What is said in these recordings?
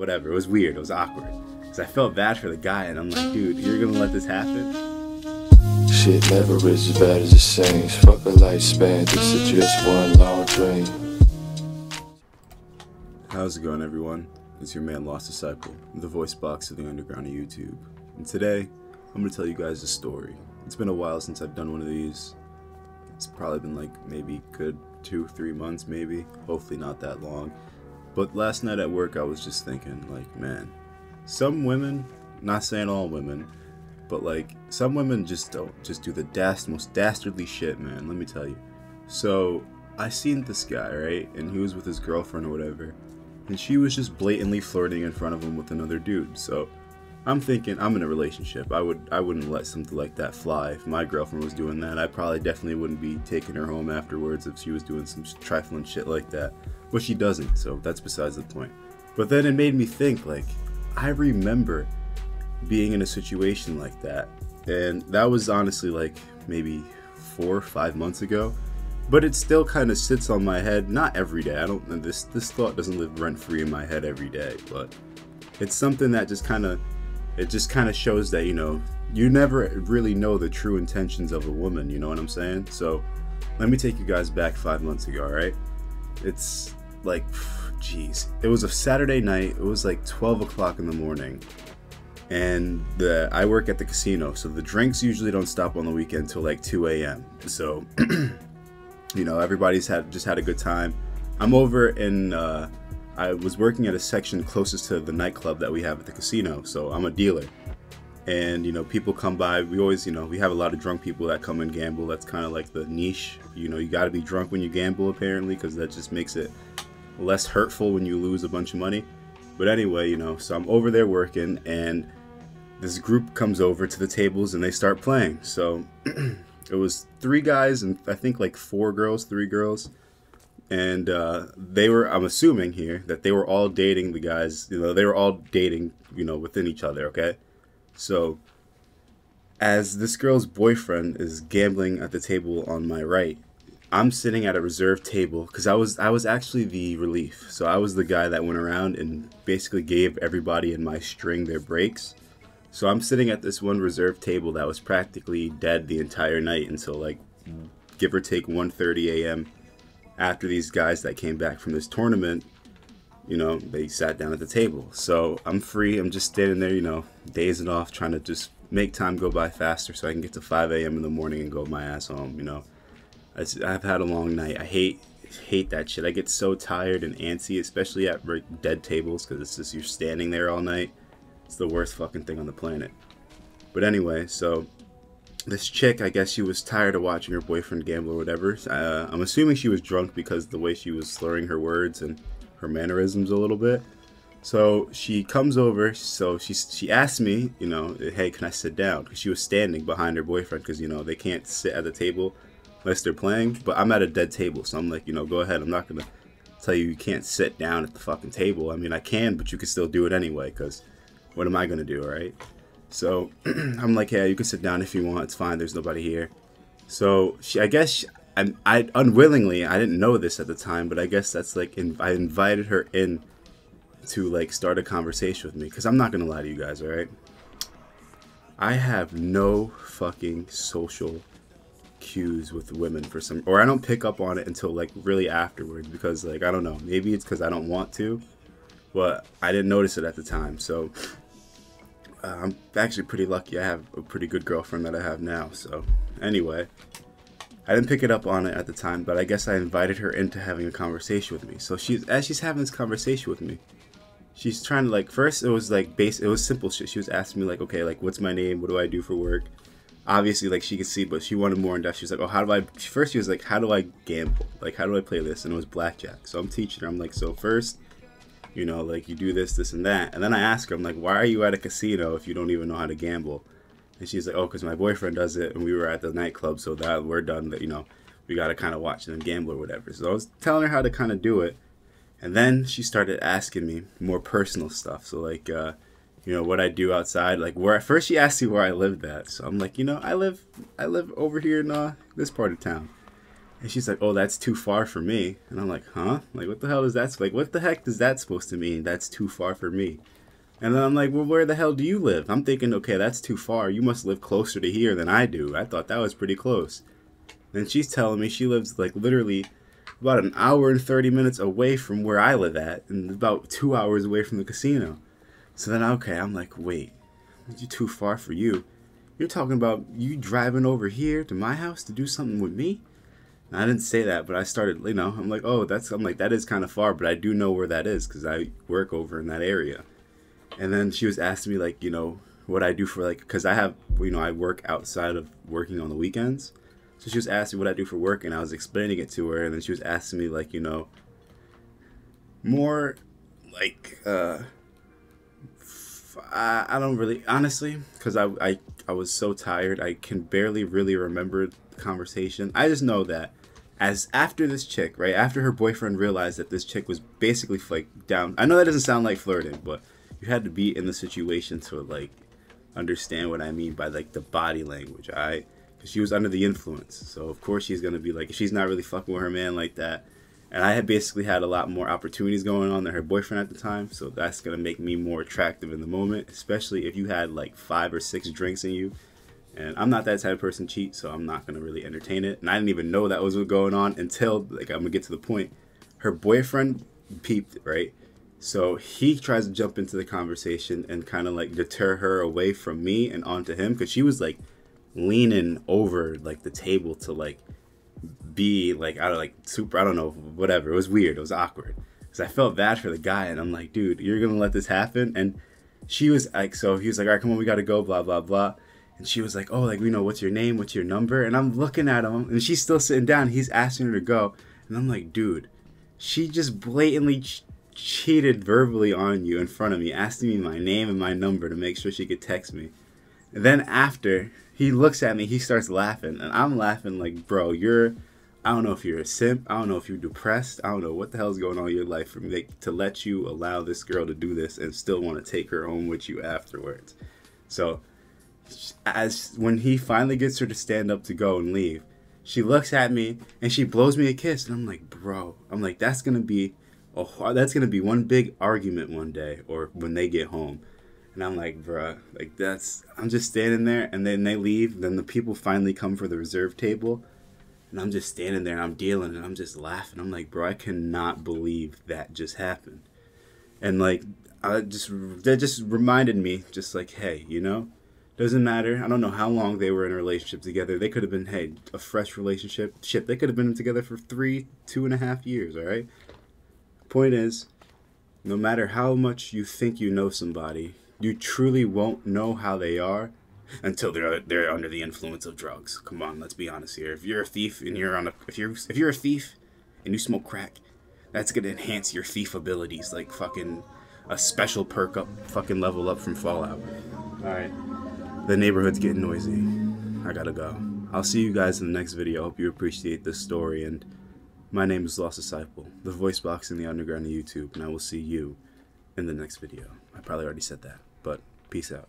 whatever. It was weird. It was awkward. Because I felt bad for the guy, and I'm like, dude, you're gonna let this happen? Shit never is as bad as it seems. Fuck a lifespan, this is just one long dream. How's it going, everyone? It's your man, Lost Disciple, the voice box of the underground of YouTube. And today, I'm gonna tell you guys a story. It's been a while since I've done one of these. It's probably been like maybe good 2-3 months, maybe. Hopefully not that long. But last night at work, I was just thinking, like, man, some women, not saying all women, but like some women just do the most dastardly shit, man. Let me tell you. So I seen this guy, right, and he was with his girlfriend or whatever, and she was just blatantly flirting in front of him with another dude. So I'm thinking, I'm in a relationship. I wouldn't let something like that fly. If my girlfriend was doing that, I probably definitely wouldn't be taking her home afterwards if she was doing some trifling shit like that. But she doesn't, so that's besides the point. But then it made me think, like, I remember being in a situation like that, and that was honestly like maybe 4 or 5 months ago. But it still kind of sits on my head, not every day. I don't. This thought doesn't live rent free in my head every day, but it's something that just kind of shows that, you know, you never really know the true intentions of a woman. You know what I'm saying? So let me take you guys back 5 months ago. All right, it's like, jeez, it was a Saturday night. It was like 12 o'clock in the morning. And I work at the casino, so the drinks usually don't stop on the weekend till like 2 a.m. So, you know, everybody's just had a good time. I'm over in, I was working at a section closest to the nightclub that we have at the casino, so I'm a dealer. And, you know, people come by. We always, you know, we have a lot of drunk people that come and gamble. That's kind of like the niche. You know, you got to be drunk when you gamble, apparently, because that just makes it less hurtful when you lose a bunch of money. But anyway, you know, so I'm over there working, and this group comes over to the tables and they start playing. So it was 3 guys and I think like 3 girls. And they were, I'm assuming here, that they were all dating the guys, you know, they were all dating, you know, within each other, okay? So as this girl's boyfriend is gambling at the table on my right, I'm sitting at a reserved table because I was actually the relief. So I was the guy that went around and basically gave everybody in my string their breaks. So I'm sitting at this one reserved table that was practically dead the entire night until like give or take 1:30 a.m. after these guys that came back from this tournament, you know, they sat down at the table. So I'm free. I'm just standing there, you know, dazing off, trying to just make time go by faster so I can get to 5 a.m. in the morning and go my ass home, you know. I've had a long night. I hate that shit. I get so tired and antsy, especially at dead tables, because it's just you're standing there all night. It's the worst fucking thing on the planet. But anyway, so this chick, I guess she was tired of watching her boyfriend gamble or whatever. I'm assuming she was drunk because the way she was slurring her words and her mannerisms a little bit. So she comes over, so she asked me, you know, hey, can I sit down? Because she was standing behind her boyfriend, because, you know, they can't sit at the table unless they're playing. But I'm at a dead table, so I'm like, you know, go ahead. I'm not going to tell you can't sit down at the fucking table. I mean, I can, but you can still do it anyway, because what am I going to do, right? So I'm like, yeah, you can sit down if you want. It's fine. There's nobody here. So I guess I unwillingly, I didn't know this at the time, but I guess that's like, I invited her in to like start a conversation with me. Because I'm not going to lie to you guys, all right? I have no fucking social cues with women for some, or I don't pick up on it until like really afterwards, because like, I don't know, maybe it's because I don't want to, but I didn't notice it at the time. So I'm actually pretty lucky. I have a pretty good girlfriend that I have now. So anyway, I didn't pick it up on it at the time, but I guess I invited her into having a conversation with me. So as she's having this conversation with me, she's trying to, like, first it was like it was simple shit. She was asking me like, okay, like, what's my name? What do I do for work? Obviously, like, she could see, but she wanted more in depth. She was like, oh, first she was like, how do I gamble? Like, how do I play this? And it was blackjack. So I'm teaching her. I'm like, so first, you know, like, you do this, this, and that. And then I ask her, I'm like, why are you at a casino if you don't even know how to gamble? And she's like, oh, because my boyfriend does it, and we were at the nightclub, so that we're done, that, you know, we got to kind of watch them gamble or whatever. So I was telling her how to kind of do it. And then she started asking me more personal stuff. So, like, you know, what I do outside. Like, first she asked me where I lived at. So I'm like, you know, I live over here in this part of town. And she's like, oh, that's too far for me. And I'm like, huh? Like, what the hell is that? Like, what the heck is that supposed to mean? That's too far for me. And then I'm like, well, where the hell do you live? I'm thinking, okay, that's too far. You must live closer to here than I do. I thought that was pretty close. And she's telling me she lives, like, literally about an hour and 30 minutes away from where I live at, and about 2 hours away from the casino. So then, okay, I'm like, wait, you're too far for you. You're talking about you driving over here to my house to do something with me? And I didn't say that, but I started, you know, I'm like, oh, I'm like, that is kind of far, but I do know where that is because I work over in that area. And then she was asking me, like, you know, what I do for, like, because I have, you know, I work outside of working on the weekends. So she was asking what I do for work, and I was explaining it to her, and then she was asking me, like, you know, more, like, I don't really, honestly, because I was so tired, I can barely really remember the conversation. I just know that as after this chick, right, after her boyfriend realized that this chick was basically, like, down, I know that doesn't sound like flirting, but you had to be in the situation to, like, understand what I mean by, like, the body language, alright? Because she was under the influence, so of course she's going to be, like, if she's not really fucking with her man like that. And I had basically had a lot more opportunities going on than her boyfriend at the time, so that's going to make me more attractive in the moment, especially if you had, like, 5 or 6 drinks in you. And I'm not that type of person to cheat, so I'm not going to really entertain it. And I didn't even know that was what was going on until, like, I'm going to get to the point. Her boyfriend peeped, right? So he tries to jump into the conversation and kind of, like, deter her away from me and onto him, because she was, like, leaning over, like, the table to, like, be, like, I don't know, whatever. It was weird. It was awkward. Because I felt bad for the guy, and I'm like, dude, you're going to let this happen? And she was, like, so he was like, all right, come on, we got to go, blah, blah, blah. And she was like, oh, like, you know, what's your name? What's your number? And I'm looking at him, and she's still sitting down. He's asking her to go. And I'm like, dude, she just blatantly cheated verbally on you in front of me, asking me my name and my number to make sure she could text me. And then after, he looks at me, he starts laughing, and I'm laughing like, bro, I don't know if you're a simp, I don't know if you're depressed, I don't know what the hell's going on in your life for me to let you allow this girl to do this and still want to take her home with you afterwards. So, when he finally gets her to stand up to go and leave, she looks at me and she blows me a kiss, and I'm like, bro, I'm like, that's gonna be one big argument one day, or when they get home. And I'm like, bruh, like, I'm just standing there, and then they leave, then the people finally come for the reserve table, and I'm just standing there, and I'm dealing, and I'm just laughing. I'm like, bro, I cannot believe that just happened. And, like, that just reminded me, just like, hey, you know, doesn't matter. I don't know how long they were in a relationship together. They could have been, hey, a fresh relationship. Shit, they could have been together for 2.5 years, all right? Point is, no matter how much you think you know somebody, you truly won't know how they are until they're under the influence of drugs. Come on, let's be honest here. If you're a thief and if you're a thief and you smoke crack, that's gonna enhance your thief abilities like fucking a special perk up, fucking level up from Fallout. All right, the neighborhood's getting noisy. I gotta go. I'll see you guys in the next video. Hope you appreciate this story, and my name is Lost Disciple, the voice box in the underground of YouTube, and I will see you in the next video. I probably already said that, but peace out.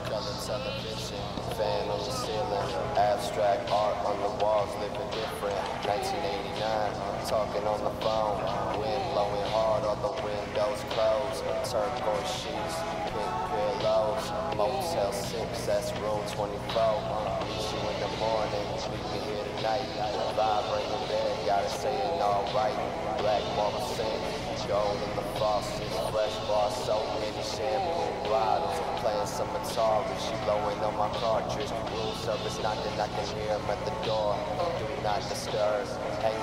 Color television, fan on the ceiling, abstract art on the walls, living different. 1989, talking on the phone, wind blowing hard, all the windows closed, turquoise sheets, pink pillows, Motel 6, that's room 24. Meet you in the morning, meet me here tonight. Vibrating bed, gotta say it all right. Black marble sink, gold in the faucets, fresh bar, so many shampoo bottles. Playing some Atari, she blowing on my cartridge. Room service knocking, I can hear him at the door. Do not disturb. Hanging